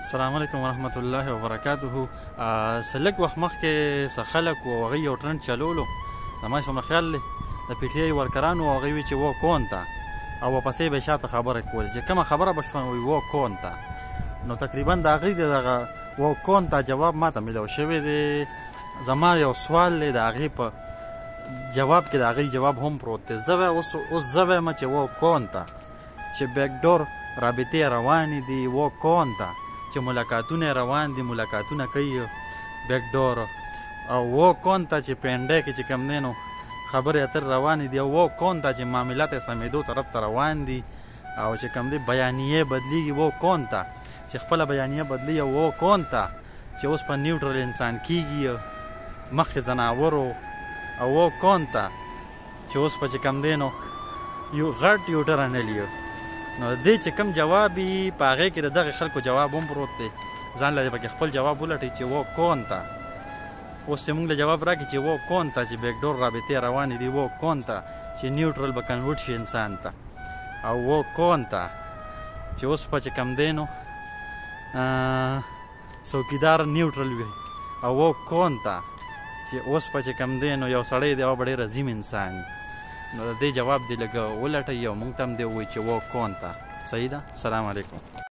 السلام علیکم ورحمت الله وبرکاته. سلک وخت مخکې څه خلک و هغوی یو ټرند چلولو، زما چې په خیال دی د پي ټي آی ورکرانو و هغوی وي چې و کون ته او ورپسې به یې شاته خبره کولې چې کومه خبره به شوه وایي و کون ته. نو تقریبا د هغوی د دغه و کون ته جواب ما ته میلاو شوی دی. زما یو سوال دی د هغې په جواب کې د هغوی جواب هم پروت دی. اوس زه وایم چې و کون ته چې بیکډور رابطې روانې دي، و کون ته چې ملاقاتونه روان دي، ملاقاتونه کوي بیکډور، او و کون ته چې پینډۍ کې چې کوم دی نو خبرې اترې روانې دي، او و کون ته چې معاملات یې سمېدو طرف ته روان دي، او چې کوم دی بیانیې بدلیږي و کون ته چې خپله بیانیه بدلي، او و کون ته چې اوس په نیوټرل انسان کېږي مخکې ځناورو، او و کون ته چې اوس په چې کوم دی نو یو غټ یو ټرنل. نو د دې چې کوم جواب وي په هغې کې د دغې خلکو جواب هم پروت دی. ځان له دې پکې خپل جواب ولټئ چې و کون ته اوس چې موږ له جواب راکړي چې و کون ته چې بیکډور رابطې روانې دي، و کون ته چې نیوټرل به کنورټ شي انسان ته، او و کون ته چې اوس په چې کوم دی نو څوکیدار نیوټرل وي، او و کون ته چې اوس په چې کوم دی نو یو سړی دی او به ډېر عظیم انسان وي. نو د دې جواب دی لږه ولټئ او موږ ته هم دی ووایي چې و کون ته. صحیح ده؟ سلام علیکم.